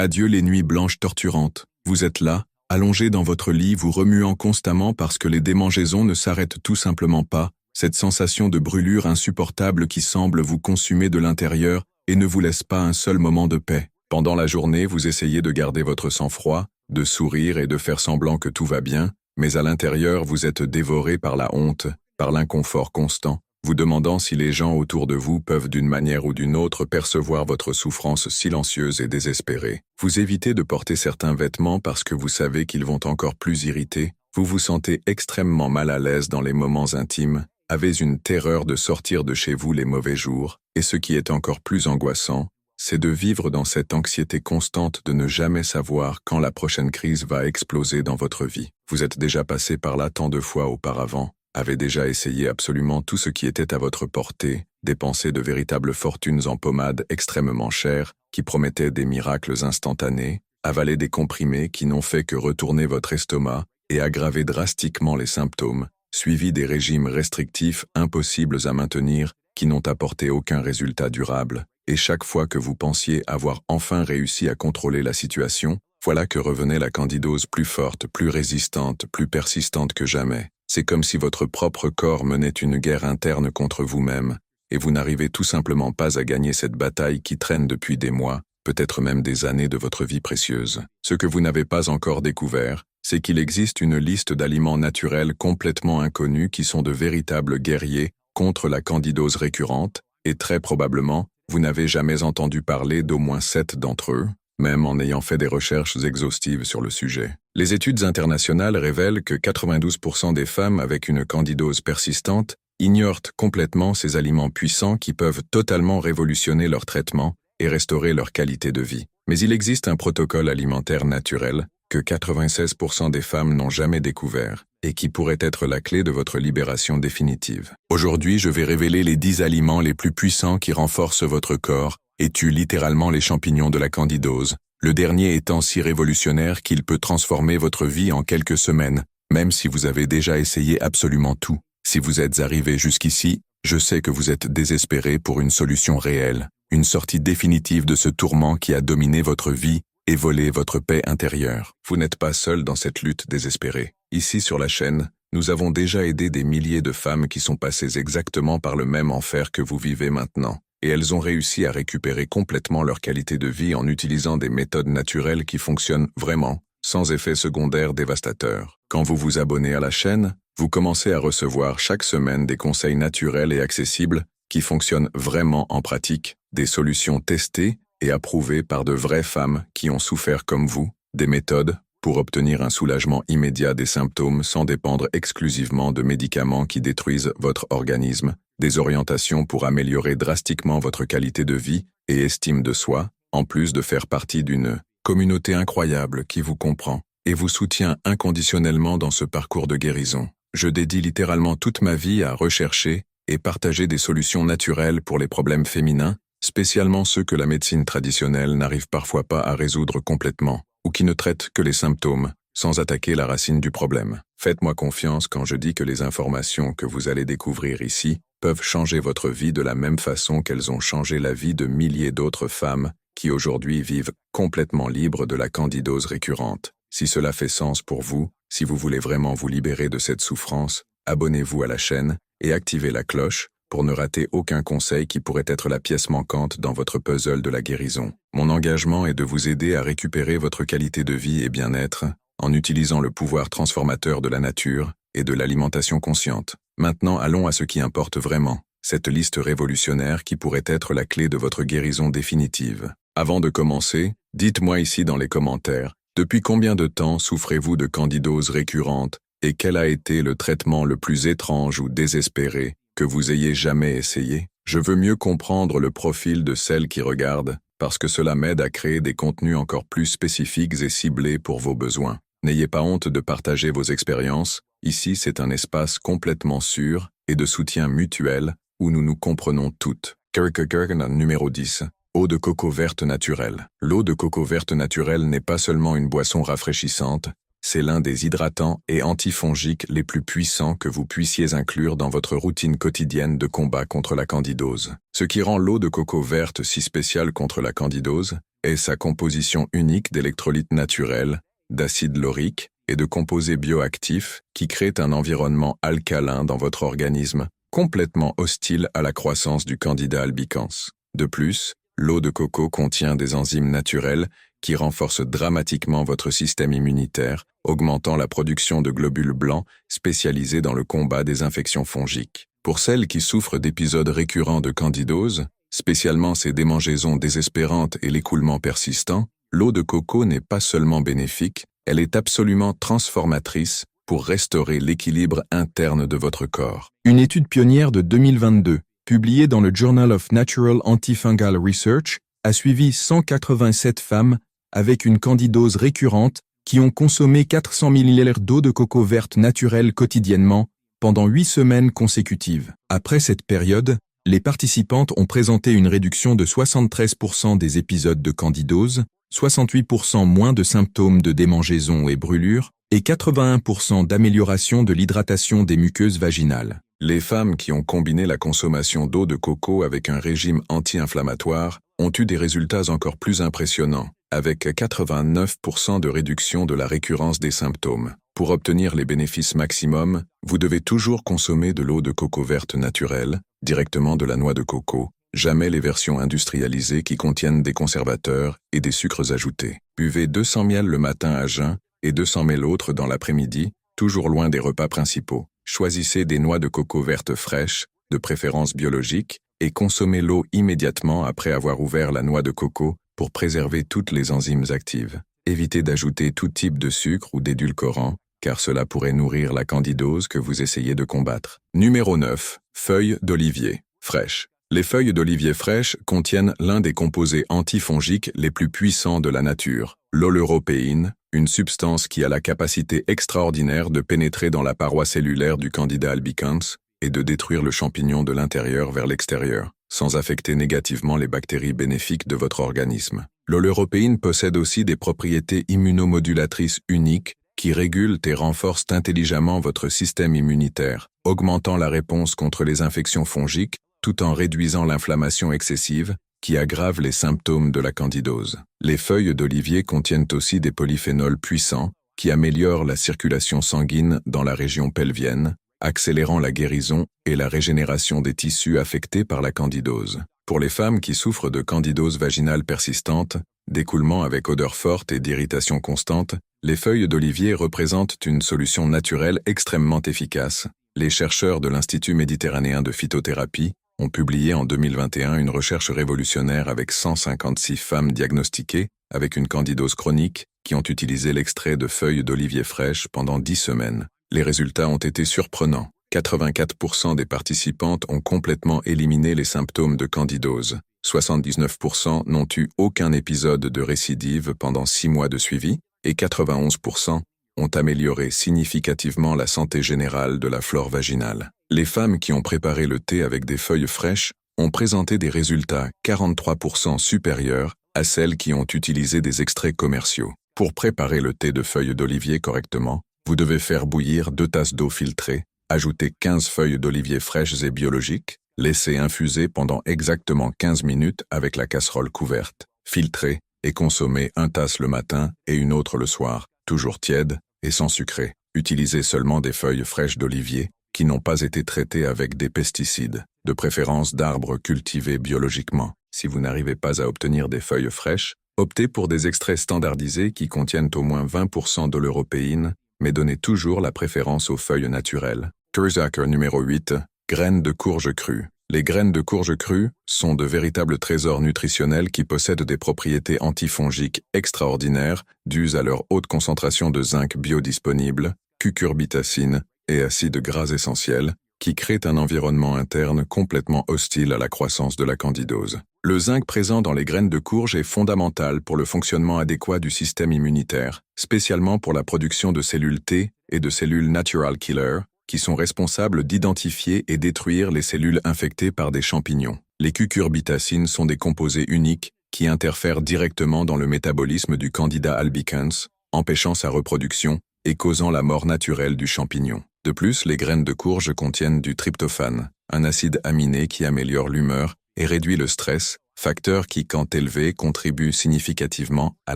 Adieu les nuits blanches torturantes. Vous êtes là, allongé dans votre lit, vous remuant constamment parce que les démangeaisons ne s'arrêtent tout simplement pas, cette sensation de brûlure insupportable qui semble vous consumer de l'intérieur et ne vous laisse pas un seul moment de paix. Pendant la journée, vous essayez de garder votre sang-froid, de sourire et de faire semblant que tout va bien, mais à l'intérieur, vous êtes dévoré par la honte, par l'inconfort constant, vous demandant si les gens autour de vous peuvent d'une manière ou d'une autre percevoir votre souffrance silencieuse et désespérée. Vous évitez de porter certains vêtements parce que vous savez qu'ils vont encore plus irriter, vous vous sentez extrêmement mal à l'aise dans les moments intimes, avez une terreur de sortir de chez vous les mauvais jours, et ce qui est encore plus angoissant, c'est de vivre dans cette anxiété constante de ne jamais savoir quand la prochaine crise va exploser dans votre vie. Vous êtes déjà passé par là tant de fois auparavant, avez déjà essayé absolument tout ce qui était à votre portée, dépensé de véritables fortunes en pommades extrêmement chères, qui promettaient des miracles instantanés, avalé des comprimés qui n'ont fait que retourner votre estomac et aggraver drastiquement les symptômes, suivi des régimes restrictifs impossibles à maintenir, qui n'ont apporté aucun résultat durable, et chaque fois que vous pensiez avoir enfin réussi à contrôler la situation, voilà que revenait la candidose plus forte, plus résistante, plus persistante que jamais. C'est comme si votre propre corps menait une guerre interne contre vous-même, et vous n'arrivez tout simplement pas à gagner cette bataille qui traîne depuis des mois, peut-être même des années de votre vie précieuse. Ce que vous n'avez pas encore découvert, c'est qu'il existe une liste d'aliments naturels complètement inconnus qui sont de véritables guerriers contre la candidose récurrente, et très probablement, vous n'avez jamais entendu parler d'au moins 7 d'entre eux, même en ayant fait des recherches exhaustives sur le sujet. Les études internationales révèlent que 92% des femmes avec une candidose persistante ignorent complètement ces aliments puissants qui peuvent totalement révolutionner leur traitement et restaurer leur qualité de vie. Mais il existe un protocole alimentaire naturel que 96% des femmes n'ont jamais découvert et qui pourrait être la clé de votre libération définitive. Aujourd'hui, je vais révéler les 10 aliments les plus puissants qui renforcent votre corps et tuent littéralement les champignons de la candidose, le dernier étant si révolutionnaire qu'il peut transformer votre vie en quelques semaines, même si vous avez déjà essayé absolument tout. Si vous êtes arrivé jusqu'ici, je sais que vous êtes désespéré pour une solution réelle, une sortie définitive de ce tourment qui a dominé votre vie et volé votre paix intérieure. Vous n'êtes pas seul dans cette lutte désespérée. Ici sur la chaîne, nous avons déjà aidé des milliers de femmes qui sont passées exactement par le même enfer que vous vivez maintenant, et elles ont réussi à récupérer complètement leur qualité de vie en utilisant des méthodes naturelles qui fonctionnent vraiment, sans effets secondaires dévastateurs. Quand vous vous abonnez à la chaîne, vous commencez à recevoir chaque semaine des conseils naturels et accessibles qui fonctionnent vraiment en pratique, des solutions testées et approuvées par de vraies femmes qui ont souffert comme vous, des méthodes pour obtenir un soulagement immédiat des symptômes sans dépendre exclusivement de médicaments qui détruisent votre organisme, des orientations pour améliorer drastiquement votre qualité de vie et estime de soi, en plus de faire partie d'une communauté incroyable qui vous comprend et vous soutient inconditionnellement dans ce parcours de guérison. Je dédie littéralement toute ma vie à rechercher et partager des solutions naturelles pour les problèmes féminins, spécialement ceux que la médecine traditionnelle n'arrive parfois pas à résoudre complètement, ou qui ne traitent que les symptômes, sans attaquer la racine du problème. Faites-moi confiance quand je dis que les informations que vous allez découvrir ici peuvent changer votre vie de la même façon qu'elles ont changé la vie de milliers d'autres femmes qui aujourd'hui vivent complètement libres de la candidose récurrente. Si cela fait sens pour vous, si vous voulez vraiment vous libérer de cette souffrance, abonnez-vous à la chaîne et activez la cloche pour ne rater aucun conseil qui pourrait être la pièce manquante dans votre puzzle de la guérison. Mon engagement est de vous aider à récupérer votre qualité de vie et bien-être en utilisant le pouvoir transformateur de la nature et de l'alimentation consciente. Maintenant, allons à ce qui importe vraiment, cette liste révolutionnaire qui pourrait être la clé de votre guérison définitive. Avant de commencer, dites-moi ici dans les commentaires, depuis combien de temps souffrez-vous de candidose récurrente et quel a été le traitement le plus étrange ou désespéré que vous ayez jamais essayé? Je veux mieux comprendre le profil de celles qui regardent, parce que cela m'aide à créer des contenus encore plus spécifiques et ciblés pour vos besoins. N'ayez pas honte de partager vos expériences, ici c'est un espace complètement sûr et de soutien mutuel où nous nous comprenons toutes. Numéro 10. Eau de coco verte naturelle. L'eau de coco verte naturelle n'est pas seulement une boisson rafraîchissante, c'est l'un des hydratants et antifongiques les plus puissants que vous puissiez inclure dans votre routine quotidienne de combat contre la candidose. Ce qui rend l'eau de coco verte si spéciale contre la candidose est sa composition unique d'électrolytes naturels, d'acide laurique et de composés bioactifs qui créent un environnement alcalin dans votre organisme, complètement hostile à la croissance du Candida albicans. De plus, l'eau de coco contient des enzymes naturelles qui renforcent dramatiquement votre système immunitaire, augmentant la production de globules blancs spécialisés dans le combat des infections fongiques. Pour celles qui souffrent d'épisodes récurrents de candidose, spécialement ces démangeaisons désespérantes et l'écoulement persistant, l'eau de coco n'est pas seulement bénéfique, elle est absolument transformatrice pour restaurer l'équilibre interne de votre corps. Une étude pionnière de 2022, publiée dans le Journal of Natural Antifungal Research, a suivi 187 femmes avec une candidose récurrente qui ont consommé 400 ml d'eau de coco verte naturelle quotidiennement pendant 8 semaines consécutives. Après cette période, les participantes ont présenté une réduction de 73% des épisodes de candidose, 68% moins de symptômes de démangeaison et brûlure, et 81% d'amélioration de l'hydratation des muqueuses vaginales. Les femmes qui ont combiné la consommation d'eau de coco avec un régime anti-inflammatoire ont eu des résultats encore plus impressionnants, avec 89% de réduction de la récurrence des symptômes. Pour obtenir les bénéfices maximum, vous devez toujours consommer de l'eau de coco verte naturelle, directement de la noix de coco, jamais les versions industrialisées qui contiennent des conservateurs et des sucres ajoutés. Buvez 200 ml le matin à jeun et 200 ml l'autre dans l'après-midi, toujours loin des repas principaux. Choisissez des noix de coco vertes fraîches, de préférence biologiques, et consommez l'eau immédiatement après avoir ouvert la noix de coco pour préserver toutes les enzymes actives. Évitez d'ajouter tout type de sucre ou d'édulcorant, car cela pourrait nourrir la candidose que vous essayez de combattre. Numéro 9. Feuilles d'olivier fraîches. Les feuilles d'olivier fraîches contiennent l'un des composés antifongiques les plus puissants de la nature, l'oleuropéine, une substance qui a la capacité extraordinaire de pénétrer dans la paroi cellulaire du Candida albicans et de détruire le champignon de l'intérieur vers l'extérieur, sans affecter négativement les bactéries bénéfiques de votre organisme. L'oleuropéine possède aussi des propriétés immunomodulatrices uniques qui régulent et renforcent intelligemment votre système immunitaire, augmentant la réponse contre les infections fongiques tout en réduisant l'inflammation excessive qui aggrave les symptômes de la candidose. Les feuilles d'olivier contiennent aussi des polyphénols puissants qui améliorent la circulation sanguine dans la région pelvienne, accélérant la guérison et la régénération des tissus affectés par la candidose. Pour les femmes qui souffrent de candidose vaginale persistante, d'écoulement avec odeur forte et d'irritation constante, les feuilles d'olivier représentent une solution naturelle extrêmement efficace. Les chercheurs de l'Institut méditerranéen de phytothérapie ont publié en 2021 une recherche révolutionnaire avec 156 femmes diagnostiquées avec une candidose chronique qui ont utilisé l'extrait de feuilles d'olivier fraîches pendant 10 semaines. Les résultats ont été surprenants. 84% des participantes ont complètement éliminé les symptômes de candidose. 79% n'ont eu aucun épisode de récidive pendant 6 mois de suivi et 91% ont amélioré significativement la santé générale de la flore vaginale. Les femmes qui ont préparé le thé avec des feuilles fraîches ont présenté des résultats 43% supérieurs à celles qui ont utilisé des extraits commerciaux. Pour préparer le thé de feuilles d'olivier correctement, vous devez faire bouillir 2 tasses d'eau filtrée, ajouter 15 feuilles d'olivier fraîches et biologiques, laisser infuser pendant exactement 15 minutes avec la casserole couverte, filtrer et consommer 1 tasse le matin et une autre le soir, toujours tiède et sans sucré. Utilisez seulement des feuilles fraîches d'olivier qui n'ont pas été traitées avec des pesticides, de préférence d'arbres cultivés biologiquement. Si vous n'arrivez pas à obtenir des feuilles fraîches, optez pour des extraits standardisés qui contiennent au moins 20% d'oleuropéine, mais donnez toujours la préférence aux feuilles naturelles. Kurzaker numéro 8. Graines de courge crues. Les graines de courge crues sont de véritables trésors nutritionnels qui possèdent des propriétés antifongiques extraordinaires dues à leur haute concentration de zinc biodisponible, cucurbitacine et acides gras essentiels, qui créent un environnement interne complètement hostile à la croissance de la candidose. Le zinc présent dans les graines de courge est fondamental pour le fonctionnement adéquat du système immunitaire, spécialement pour la production de cellules T et de cellules natural killer, qui sont responsables d'identifier et détruire les cellules infectées par des champignons. Les cucurbitacines sont des composés uniques qui interfèrent directement dans le métabolisme du Candida albicans, empêchant sa reproduction et causant la mort naturelle du champignon. De plus, les graines de courge contiennent du tryptophane, un acide aminé qui améliore l'humeur et réduit le stress, facteur qui, quand élevé, contribue significativement à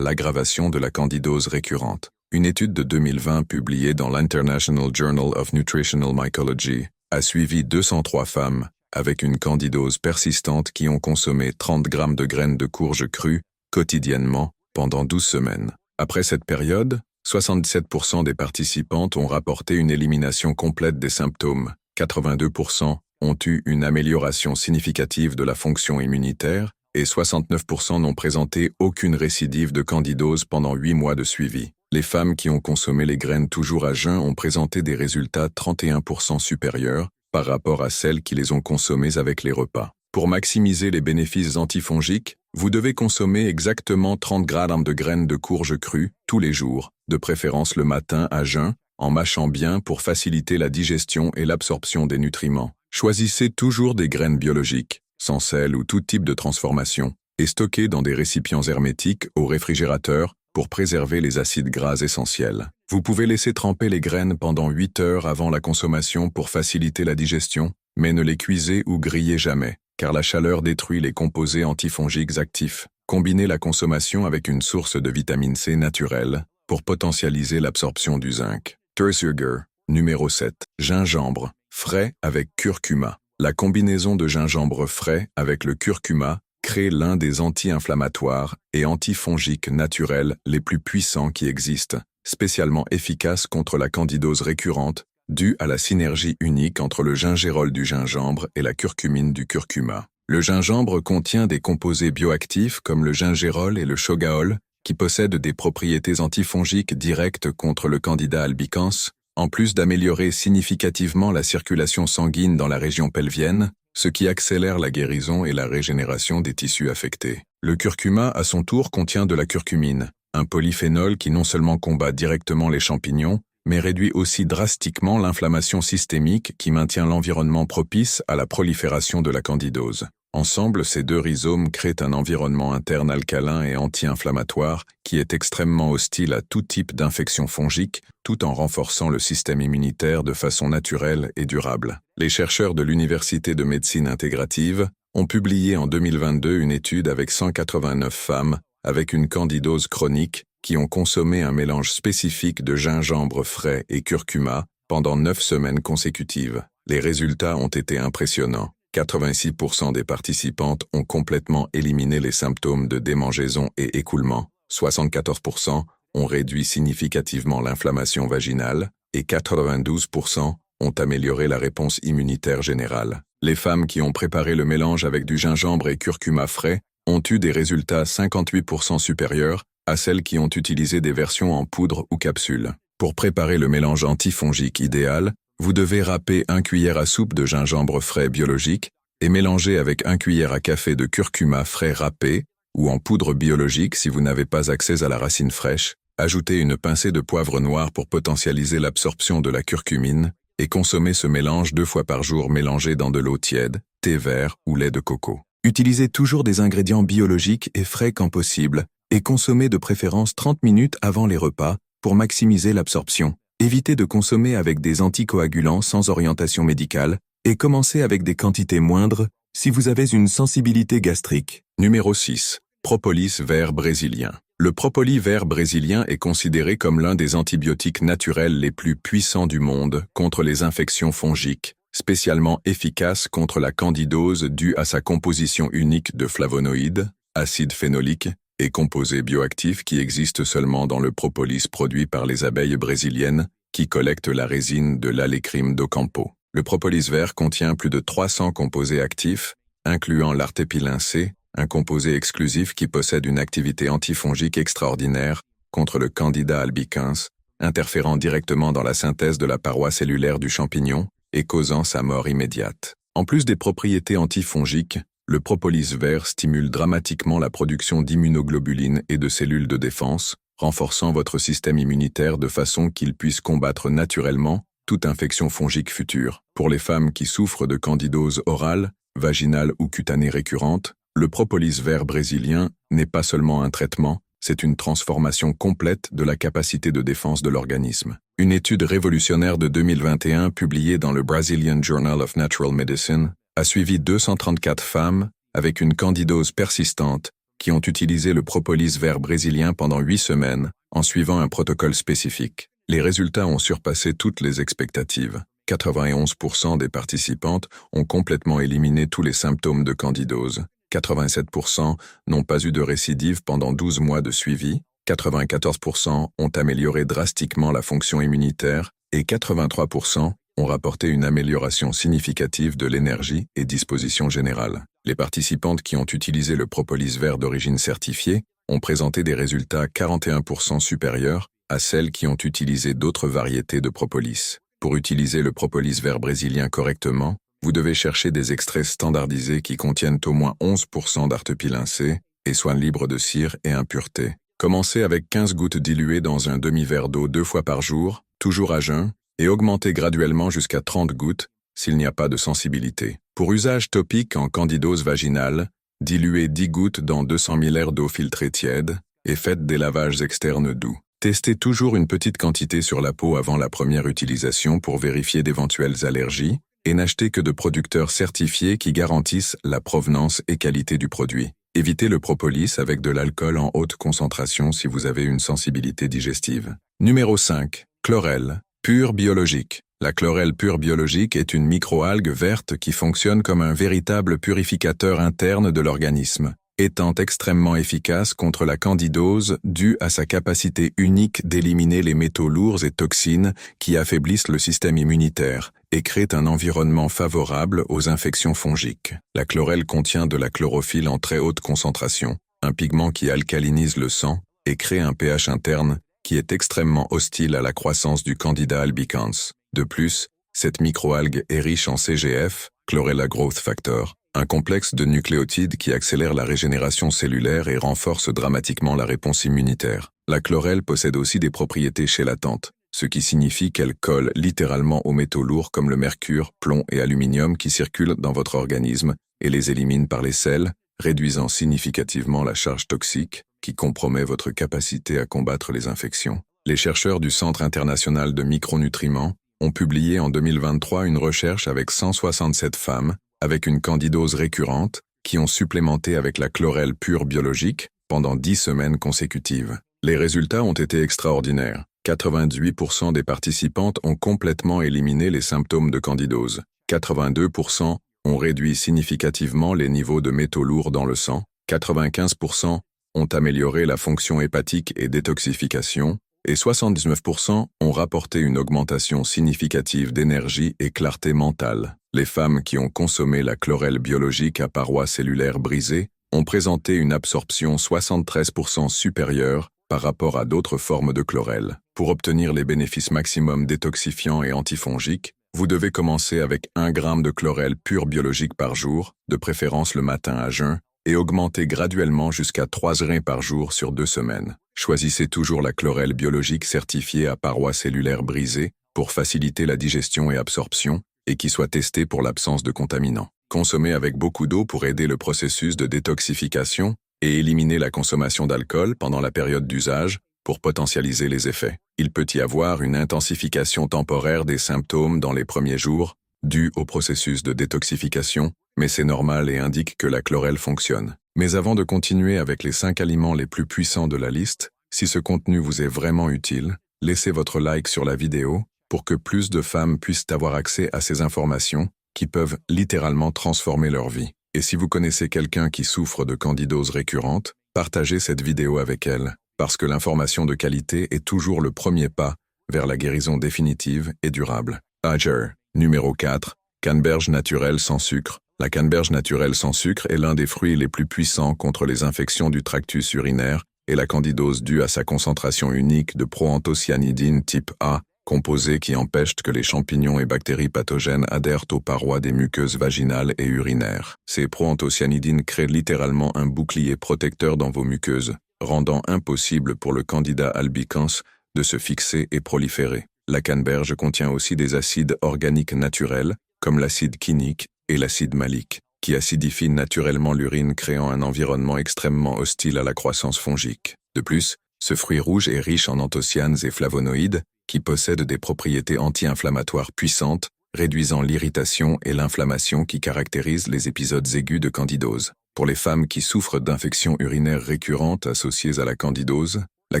l'aggravation de la candidose récurrente. Une étude de 2020 publiée dans l'International Journal of Nutritional Mycology a suivi 203 femmes avec une candidose persistante qui ont consommé 30 grammes de graines de courge crues quotidiennement pendant 12 semaines. Après cette période, 77% des participantes ont rapporté une élimination complète des symptômes, 82% ont eu une amélioration significative de la fonction immunitaire et 69% n'ont présenté aucune récidive de candidose pendant 8 mois de suivi. Les femmes qui ont consommé les graines toujours à jeun ont présenté des résultats 31% supérieurs par rapport à celles qui les ont consommées avec les repas. Pour maximiser les bénéfices antifongiques, vous devez consommer exactement 30 grammes de graines de courge crues tous les jours, de préférence le matin à jeun, en mâchant bien pour faciliter la digestion et l'absorption des nutriments. Choisissez toujours des graines biologiques, sans sel ou tout type de transformation, et stockées dans des récipients hermétiques au réfrigérateur pour préserver les acides gras essentiels. Vous pouvez laisser tremper les graines pendant 8 heures avant la consommation pour faciliter la digestion, mais ne les cuisez ou grillez jamais, car la chaleur détruit les composés antifongiques actifs. Combinez la consommation avec une source de vitamine C naturelle pour potentialiser l'absorption du zinc. Tursuger, numéro 7. Gingembre, frais avec curcuma. La combinaison de gingembre frais avec le curcuma crée l'un des anti-inflammatoires et antifongiques naturels les plus puissants qui existent, spécialement efficace contre la candidose récurrente, due à la synergie unique entre le gingérol du gingembre et la curcumine du curcuma. Le gingembre contient des composés bioactifs comme le gingérol et le chogaol, qui possèdent des propriétés antifongiques directes contre le Candida albicans, en plus d'améliorer significativement la circulation sanguine dans la région pelvienne, ce qui accélère la guérison et la régénération des tissus affectés. Le curcuma, à son tour, contient de la curcumine, un polyphénol qui non seulement combat directement les champignons, mais réduit aussi drastiquement l'inflammation systémique qui maintient l'environnement propice à la prolifération de la candidose. Ensemble, ces deux rhizomes créent un environnement interne alcalin et anti-inflammatoire qui est extrêmement hostile à tout type d'infection fongique, tout en renforçant le système immunitaire de façon naturelle et durable. Les chercheurs de l'Université de médecine intégrative ont publié en 2022 une étude avec 189 femmes avec une candidose chronique qui ont consommé un mélange spécifique de gingembre frais et curcuma pendant 9 semaines consécutives. Les résultats ont été impressionnants. 86% des participantes ont complètement éliminé les symptômes de démangeaison et écoulement, 74% ont réduit significativement l'inflammation vaginale et 92% ont amélioré la réponse immunitaire générale. Les femmes qui ont préparé le mélange avec du gingembre et curcuma frais ont eu des résultats 58% supérieurs à celles qui ont utilisé des versions en poudre ou capsule. Pour préparer le mélange antifongique idéal, vous devez râper 1 cuillère à soupe de gingembre frais biologique et mélanger avec 1 cuillère à café de curcuma frais râpé ou en poudre biologique si vous n'avez pas accès à la racine fraîche. Ajoutez une pincée de poivre noir pour potentialiser l'absorption de la curcumine et consommez ce mélange 2 fois par jour mélangé dans de l'eau tiède, thé vert ou lait de coco. Utilisez toujours des ingrédients biologiques et frais quand possible et consommez de préférence 30 minutes avant les repas pour maximiser l'absorption. Évitez de consommer avec des anticoagulants sans orientation médicale et commencez avec des quantités moindres si vous avez une sensibilité gastrique. Numéro 6. Propolis vert brésilien. Le propolis vert brésilien est considéré comme l'un des antibiotiques naturels les plus puissants du monde contre les infections fongiques, spécialement efficace contre la candidose due à sa composition unique de flavonoïdes, acide phénolique et composés bioactifs qui existent seulement dans le propolis produit par les abeilles brésiliennes qui collectent la résine de l'Alecrim do Campo. Le propolis vert contient plus de 300 composés actifs, incluant l'artépilin C, un composé exclusif qui possède une activité antifongique extraordinaire contre le Candida albicans, interférant directement dans la synthèse de la paroi cellulaire du champignon et causant sa mort immédiate. En plus des propriétés antifongiques, le propolis vert stimule dramatiquement la production d'immunoglobulines et de cellules de défense, renforçant votre système immunitaire de façon qu'il puisse combattre naturellement toute infection fongique future. Pour les femmes qui souffrent de candidose orale, vaginale ou cutanée récurrente, le propolis vert brésilien n'est pas seulement un traitement, C'est une transformation complète de la capacité de défense de l'organisme. Une étude révolutionnaire de 2021 publiée dans le Brazilian Journal of Natural Medicine a suivi 234 femmes avec une candidose persistante qui ont utilisé le propolis vert brésilien pendant 8 semaines en suivant un protocole spécifique. Les résultats ont surpassé toutes les expectatives. 91% des participantes ont complètement éliminé tous les symptômes de candidose. 87% n'ont pas eu de récidive pendant 12 mois de suivi. 94% ont amélioré drastiquement la fonction immunitaire et 83% ont rapporté une amélioration significative de l'énergie et disposition générale. Les participantes qui ont utilisé le propolis vert d'origine certifiée ont présenté des résultats 41% supérieurs à celles qui ont utilisé d'autres variétés de propolis. Pour utiliser le propolis vert brésilien correctement, vous devez chercher des extraits standardisés qui contiennent au moins 11% d'artepilin C et soient libres de cire et impuretés. Commencez avec 15 gouttes diluées dans un demi-verre d'eau 2 fois par jour, toujours à jeun, et augmentez graduellement jusqu'à 30 gouttes s'il n'y a pas de sensibilité. Pour usage topique en candidose vaginale, diluez 10 gouttes dans 200 ml d'eau filtrée tiède et faites des lavages externes doux. Testez toujours une petite quantité sur la peau avant la première utilisation pour vérifier d'éventuelles allergies et n'achetez que de producteurs certifiés qui garantissent la provenance et qualité du produit. Évitez le propolis avec de l'alcool en haute concentration si vous avez une sensibilité digestive. Numéro 5. Chlorelle, pure biologique. La chlorelle pure biologique est une microalgue verte qui fonctionne comme un véritable purificateur interne de l'organisme, étant extrêmement efficace contre la candidose due à sa capacité unique d'éliminer les métaux lourds et toxines qui affaiblissent le système immunitaire et créent un environnement favorable aux infections fongiques. La chlorelle contient de la chlorophylle en très haute concentration, un pigment qui alcalinise le sang et crée un pH interne qui est extrêmement hostile à la croissance du Candida albicans. De plus, cette microalgue est riche en CGF, Chlorella Growth Factor, un complexe de nucléotides qui accélère la régénération cellulaire et renforce dramatiquement la réponse immunitaire. La chlorelle possède aussi des propriétés chélatantes, ce qui signifie qu'elle colle littéralement aux métaux lourds comme le mercure, plomb et aluminium qui circulent dans votre organisme et les élimine par les selles, réduisant significativement la charge toxique qui compromet votre capacité à combattre les infections. Les chercheurs du Centre international de micronutriments ont publié en 2023 une recherche avec 167 femmes avec une candidose récurrente qui ont supplémenté avec la chlorelle pure biologique pendant 10 semaines consécutives. Les résultats ont été extraordinaires. 98% des participantes ont complètement éliminé les symptômes de candidose. 82% ont réduit significativement les niveaux de métaux lourds dans le sang. 95% ont amélioré la fonction hépatique et détoxification. Et 79% ont rapporté une augmentation significative d'énergie et clarté mentale. Les femmes qui ont consommé la chlorelle biologique à parois cellulaires brisées ont présenté une absorption 73% supérieure par rapport à d'autres formes de chlorelle. Pour obtenir les bénéfices maximum détoxifiants et antifongiques, vous devez commencer avec 1 g de chlorelle pure biologique par jour, de préférence le matin à jeun, et augmenter graduellement jusqu'à 3 grains par jour sur 2 semaines. Choisissez toujours la chlorelle biologique certifiée à parois cellulaires brisées pour faciliter la digestion et absorption et qui soit testée pour l'absence de contaminants. Consommez avec beaucoup d'eau pour aider le processus de détoxification et éliminer la consommation d'alcool pendant la période d'usage pour potentialiser les effets. Il peut y avoir une intensification temporaire des symptômes dans les premiers jours, due au processus de détoxification, mais c'est normal et indique que la chlorelle fonctionne. Mais avant de continuer avec les 5 aliments les plus puissants de la liste, si ce contenu vous est vraiment utile, laissez votre like sur la vidéo pour que plus de femmes puissent avoir accès à ces informations qui peuvent littéralement transformer leur vie. Et si vous connaissez quelqu'un qui souffre de candidose récurrente, partagez cette vidéo avec elle, parce que l'information de qualité est toujours le premier pas vers la guérison définitive et durable. Ager. Numéro 4. Canneberge naturelle sans sucre. La canneberge naturelle sans sucre est l'un des fruits les plus puissants contre les infections du tractus urinaire et la candidose due à sa concentration unique de proanthocyanidine type A, composé qui empêche que les champignons et bactéries pathogènes adhèrent aux parois des muqueuses vaginales et urinaires. Ces proanthocyanidines créent littéralement un bouclier protecteur dans vos muqueuses, rendant impossible pour le Candida albicans de se fixer et proliférer. La canneberge contient aussi des acides organiques naturels, comme l'acide quinique et l'acide malique, qui acidifient naturellement l'urine créant un environnement extrêmement hostile à la croissance fongique. De plus, ce fruit rouge est riche en anthocyanes et flavonoïdes, qui possèdent des propriétés anti-inflammatoires puissantes, réduisant l'irritation et l'inflammation qui caractérisent les épisodes aigus de candidose. Pour les femmes qui souffrent d'infections urinaires récurrentes associées à la candidose, la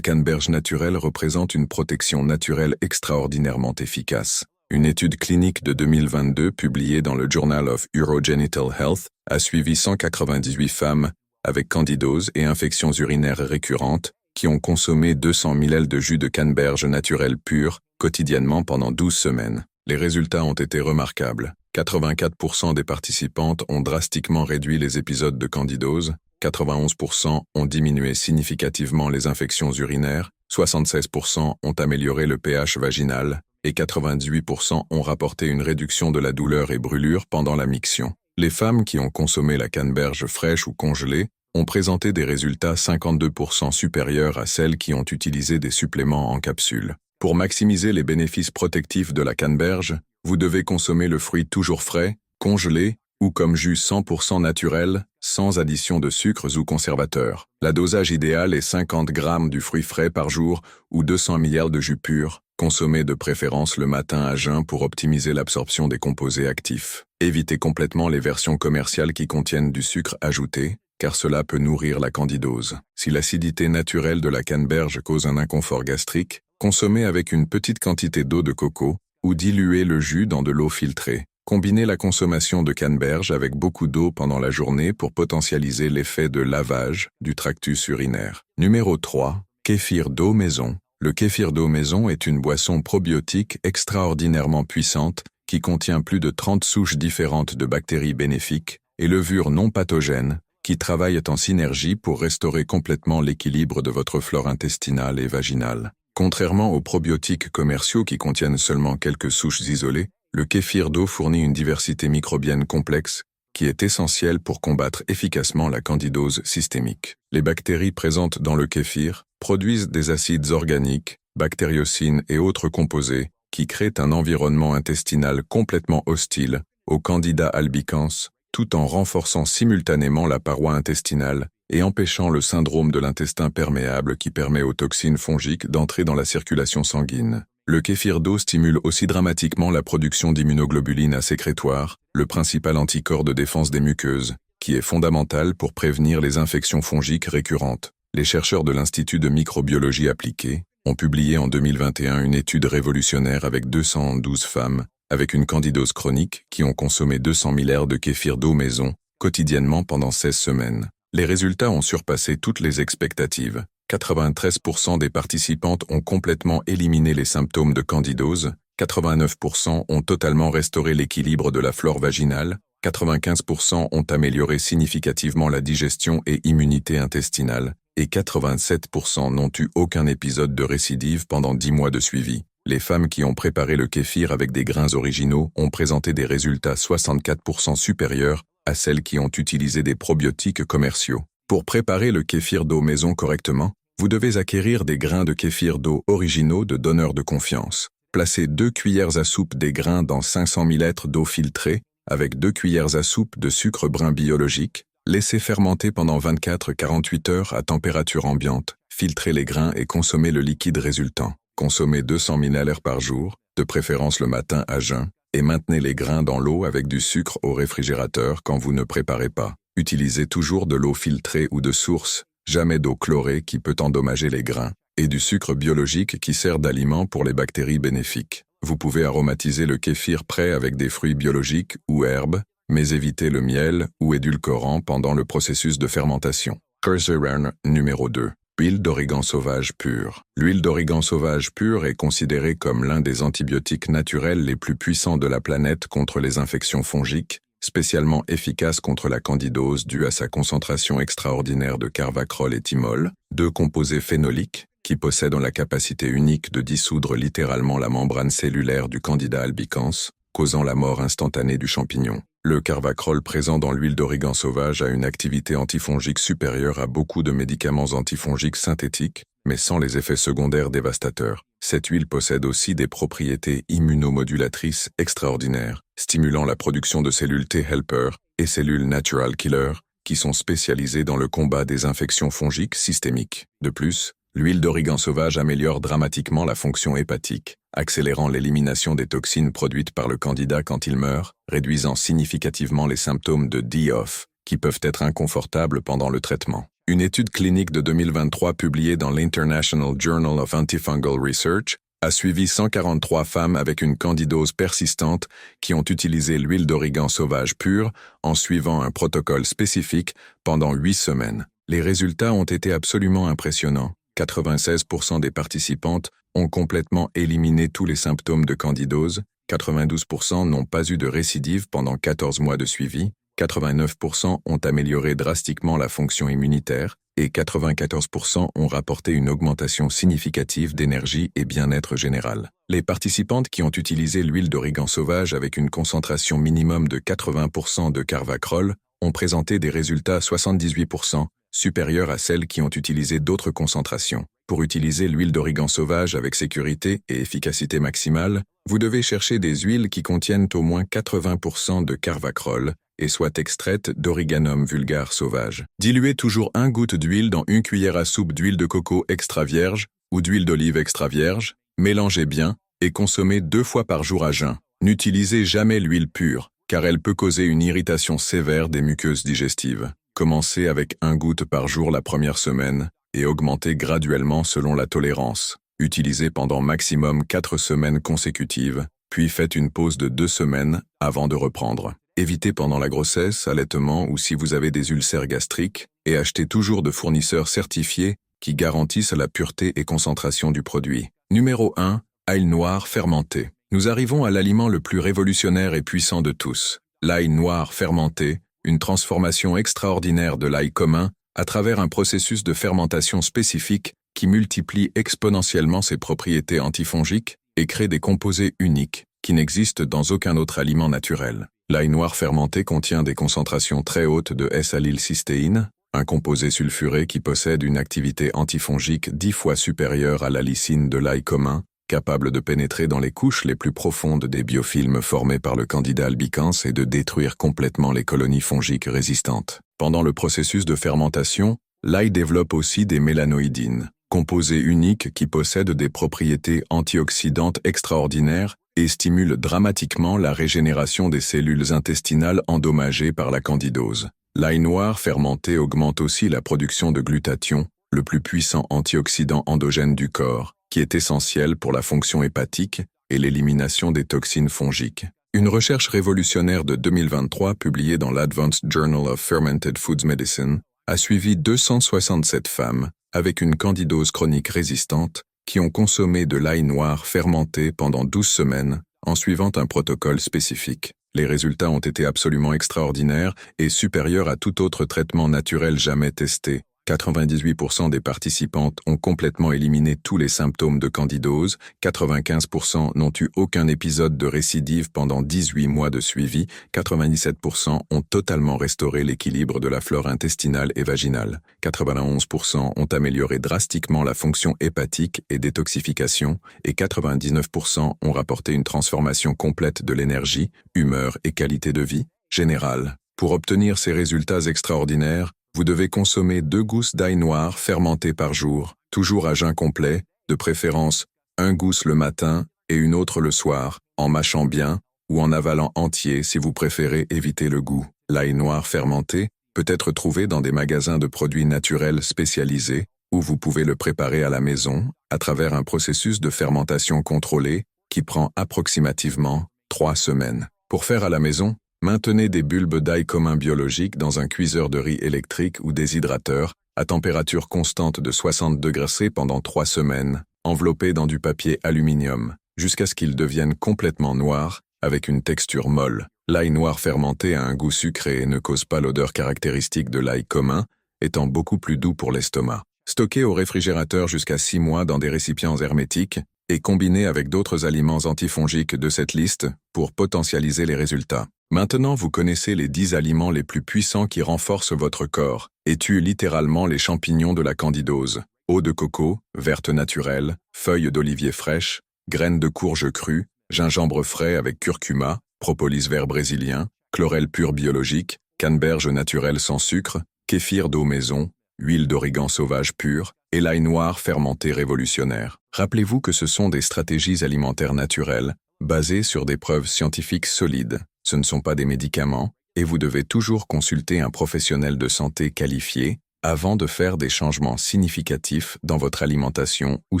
canneberge naturelle représente une protection naturelle extraordinairement efficace. Une étude clinique de 2022 publiée dans le Journal of Urogenital Health a suivi 198 femmes avec candidose et infections urinaires récurrentes qui ont consommé 200 ml de jus de canneberge naturelle pure quotidiennement pendant 12 semaines. Les résultats ont été remarquables. 84% des participantes ont drastiquement réduit les épisodes de candidose, 91% ont diminué significativement les infections urinaires, 76% ont amélioré le pH vaginal et 98% ont rapporté une réduction de la douleur et brûlure pendant la miction. Les femmes qui ont consommé la canneberge fraîche ou congelée ont présenté des résultats 52% supérieurs à celles qui ont utilisé des suppléments en capsule. Pour maximiser les bénéfices protectifs de la canneberge, vous devez consommer le fruit toujours frais, congelé ou comme jus 100% naturel, sans addition de sucres ou conservateurs. La dosage idéale est 50 g du fruit frais par jour ou 200 ml de jus pur, consommé de préférence le matin à jeun pour optimiser l'absorption des composés actifs. Évitez complètement les versions commerciales qui contiennent du sucre ajouté, car cela peut nourrir la candidose. Si l'acidité naturelle de la canneberge cause un inconfort gastrique, consommez avec une petite quantité d'eau de coco ou diluez le jus dans de l'eau filtrée. Combinez la consommation de canneberge avec beaucoup d'eau pendant la journée pour potentialiser l'effet de lavage du tractus urinaire. Numéro 3. Kéfir d'eau maison. Le kéfir d'eau maison est une boisson probiotique extraordinairement puissante qui contient plus de 30 souches différentes de bactéries bénéfiques et levures non pathogènes qui travaillent en synergie pour restaurer complètement l'équilibre de votre flore intestinale et vaginale. Contrairement aux probiotiques commerciaux qui contiennent seulement quelques souches isolées, le kéfir d'eau fournit une diversité microbienne complexe qui est essentielle pour combattre efficacement la candidose systémique. Les bactéries présentes dans le kéfir produisent des acides organiques, bactériocines et autres composés qui créent un environnement intestinal complètement hostile au Candida albicans, tout en renforçant simultanément la paroi intestinale et empêchant le syndrome de l'intestin perméable qui permet aux toxines fongiques d'entrer dans la circulation sanguine. Le kéfir d'eau stimule aussi dramatiquement la production d'immunoglobulines A sécrétoires, le principal anticorps de défense des muqueuses, qui est fondamental pour prévenir les infections fongiques récurrentes. Les chercheurs de l'Institut de microbiologie appliquée ont publié en 2021 une étude révolutionnaire avec 212 femmes avec une candidose chronique qui ont consommé 200 ml de kéfir d'eau maison quotidiennement pendant 16 semaines. Les résultats ont surpassé toutes les expectatives. 93% des participantes ont complètement éliminé les symptômes de candidose, 89% ont totalement restauré l'équilibre de la flore vaginale, 95% ont amélioré significativement la digestion et immunité intestinale, et 87% n'ont eu aucun épisode de récidive pendant 10 mois de suivi. Les femmes qui ont préparé le kéfir avec des grains originaux ont présenté des résultats 64% supérieurs à celles qui ont utilisé des probiotiques commerciaux. Pour préparer le kéfir d'eau maison correctement, vous devez acquérir des grains de kéfir d'eau originaux de donneurs de confiance. Placez 2 cuillères à soupe des grains dans 500 ml d'eau filtrée avec 2 cuillères à soupe de sucre brun biologique. Laissez fermenter pendant 24-48 heures à température ambiante. Filtrez les grains et consommez le liquide résultant. Consommez 200 ml par jour, de préférence le matin à jeun, et maintenez les grains dans l'eau avec du sucre au réfrigérateur quand vous ne préparez pas. Utilisez toujours de l'eau filtrée ou de source, jamais d'eau chlorée qui peut endommager les grains, et du sucre biologique qui sert d'aliment pour les bactéries bénéfiques. Vous pouvez aromatiser le kéfir prêt avec des fruits biologiques ou herbes, mais évitez le miel ou édulcorant pendant le processus de fermentation. Cursor numéro 2. Huile d'origan sauvage pure. L'huile d'origan sauvage pure est considérée comme l'un des antibiotiques naturels les plus puissants de la planète contre les infections fongiques, spécialement efficace contre la candidose due à sa concentration extraordinaire de carvacrol et thymol, 2 composés phénoliques qui possèdent la capacité unique de dissoudre littéralement la membrane cellulaire du Candida albicans, causant la mort instantanée du champignon. Le carvacrol présent dans l'huile d'origan sauvage a une activité antifongique supérieure à beaucoup de médicaments antifongiques synthétiques, mais sans les effets secondaires dévastateurs. Cette huile possède aussi des propriétés immunomodulatrices extraordinaires, stimulant la production de cellules T helper et cellules natural killer, qui sont spécialisés dans le combat des infections fongiques systémiques. De plus, l'huile d'origan sauvage améliore dramatiquement la fonction hépatique, accélérant l'élimination des toxines produites par le candidat quand il meurt, réduisant significativement les symptômes de DOF, qui peuvent être inconfortables pendant le traitement. Une étude clinique de 2023 publiée dans l'International Journal of Antifungal Research a suivi 143 femmes avec une candidose persistante qui ont utilisé l'huile d'origan sauvage pure en suivant un protocole spécifique pendant 8 semaines. Les résultats ont été absolument impressionnants. 96% des participantes ont complètement éliminé tous les symptômes de candidose, 92% n'ont pas eu de récidive pendant 14 mois de suivi, 89% ont amélioré drastiquement la fonction immunitaire et 94% ont rapporté une augmentation significative d'énergie et bien-être général. Les participantes qui ont utilisé l'huile d'origan sauvage avec une concentration minimum de 80% de carvacrol ont présenté des résultats 78% supérieurs à celles qui ont utilisé d'autres concentrations. Pour utiliser l'huile d'origan sauvage avec sécurité et efficacité maximale, vous devez chercher des huiles qui contiennent au moins 80% de carvacrol et soient extraites d'Origanum vulgare sauvage. Diluez toujours 1 goutte d'huile dans 1 cuillère à soupe d'huile de coco extra vierge ou d'huile d'olive extra vierge, mélangez bien et consommez 2 fois par jour à jeun. N'utilisez jamais l'huile pure, car elle peut causer une irritation sévère des muqueuses digestives. Commencez avec 1 goutte par jour la première semaine et augmentez graduellement selon la tolérance. Utilisez pendant maximum 4 semaines consécutives, puis faites une pause de 2 semaines avant de reprendre. Évitez pendant la grossesse, allaitement ou si vous avez des ulcères gastriques et achetez toujours de fournisseurs certifiés qui garantissent la pureté et concentration du produit. Numéro 1. Ail noir fermenté. Nous arrivons à l'aliment le plus révolutionnaire et puissant de tous. L'ail noir fermenté, une transformation extraordinaire de l'ail commun à travers un processus de fermentation spécifique qui multiplie exponentiellement ses propriétés antifongiques et crée des composés uniques qui n'existent dans aucun autre aliment naturel. L'ail noir fermenté contient des concentrations très hautes de S-allylcystéine, un composé sulfuré qui possède une activité antifongique 10 fois supérieure à la lysine de l'ail commun, capable de pénétrer dans les couches les plus profondes des biofilms formés par le Candida albicans et de détruire complètement les colonies fongiques résistantes. Pendant le processus de fermentation, l'ail développe aussi des mélanoïdines, composés uniques qui possèdent des propriétés antioxydantes extraordinaires et stimulent dramatiquement la régénération des cellules intestinales endommagées par la candidose. L'ail noir fermenté augmente aussi la production de glutathion, le plus puissant antioxydant endogène du corps, qui est essentiel pour la fonction hépatique et l'élimination des toxines fongiques. Une recherche révolutionnaire de 2023 publiée dans l'Advanced Journal of Fermented Foods Medicine a suivi 267 femmes avec une candidose chronique résistante qui ont consommé de l'ail noir fermenté pendant 12 semaines en suivant un protocole spécifique. Les résultats ont été absolument extraordinaires et supérieurs à tout autre traitement naturel jamais testé. 98% des participantes ont complètement éliminé tous les symptômes de candidose, 95% n'ont eu aucun épisode de récidive pendant 18 mois de suivi, 97% ont totalement restauré l'équilibre de la flore intestinale et vaginale, 91% ont amélioré drastiquement la fonction hépatique et détoxification, et 99% ont rapporté une transformation complète de l'énergie, humeur et qualité de vie générale. Pour obtenir ces résultats extraordinaires, vous devez consommer 2 gousses d'ail noir fermenté par jour, toujours à jeun complet, de préférence 1 gousse le matin et une autre le soir, en mâchant bien ou en avalant entier si vous préférez éviter le goût. L'ail noir fermenté peut être trouvé dans des magasins de produits naturels spécialisés ou vous pouvez le préparer à la maison à travers un processus de fermentation contrôlée qui prend approximativement 3 semaines. Pour faire à la maison, maintenez des bulbes d'ail commun biologique dans un cuiseur de riz électrique ou déshydrateur à température constante de 60 degrés C pendant 3 semaines, enveloppés dans du papier aluminium, jusqu'à ce qu'ils deviennent complètement noirs, avec une texture molle. L'ail noir fermenté a un goût sucré et ne cause pas l'odeur caractéristique de l'ail commun, étant beaucoup plus doux pour l'estomac. Stocké au réfrigérateur jusqu'à 6 mois dans des récipients hermétiques et combiné avec d'autres aliments antifongiques de cette liste pour potentialiser les résultats. Maintenant, vous connaissez les 10 aliments les plus puissants qui renforcent votre corps et tuent littéralement les champignons de la candidose. Eau de coco, verte naturelle, feuilles d'olivier fraîches, graines de courge crues, gingembre frais avec curcuma, propolis vert brésilien, chlorelle pure biologique, canneberge naturelle sans sucre, kéfir d'eau maison, huile d'origan sauvage pure, et l'ail noir fermenté révolutionnaire. Rappelez-vous que ce sont des stratégies alimentaires naturelles, basées sur des preuves scientifiques solides. Ce ne sont pas des médicaments, et vous devez toujours consulter un professionnel de santé qualifié avant de faire des changements significatifs dans votre alimentation ou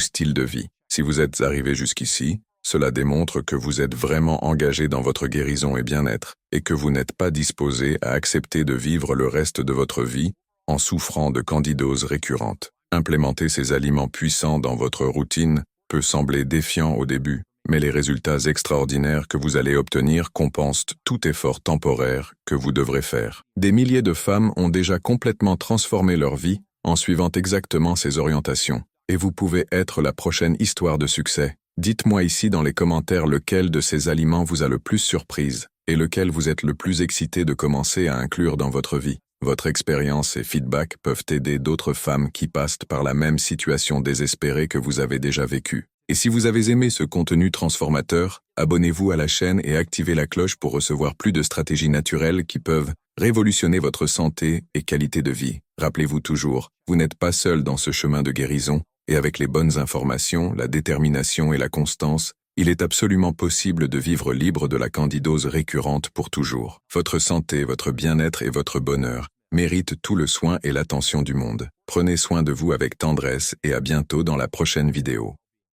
style de vie. Si vous êtes arrivé jusqu'ici, cela démontre que vous êtes vraiment engagé dans votre guérison et bien-être, et que vous n'êtes pas disposé à accepter de vivre le reste de votre vie en souffrant de candidose récurrente. Implémenter ces aliments puissants dans votre routine peut sembler défiant au début, mais les résultats extraordinaires que vous allez obtenir compensent tout effort temporaire que vous devrez faire. Des milliers de femmes ont déjà complètement transformé leur vie en suivant exactement ces orientations, et vous pouvez être la prochaine histoire de succès. Dites-moi ici dans les commentaires lequel de ces aliments vous a le plus surprise et lequel vous êtes le plus excité de commencer à inclure dans votre vie. Votre expérience et feedback peuvent aider d'autres femmes qui passent par la même situation désespérée que vous avez déjà vécue. Et si vous avez aimé ce contenu transformateur, abonnez-vous à la chaîne et activez la cloche pour recevoir plus de stratégies naturelles qui peuvent révolutionner votre santé et qualité de vie. Rappelez-vous toujours, vous n'êtes pas seul dans ce chemin de guérison, et avec les bonnes informations, la détermination et la constance, il est absolument possible de vivre libre de la candidose récurrente pour toujours. Votre santé, votre bien-être et votre bonheur méritent tout le soin et l'attention du monde. Prenez soin de vous avec tendresse et à bientôt dans la prochaine vidéo.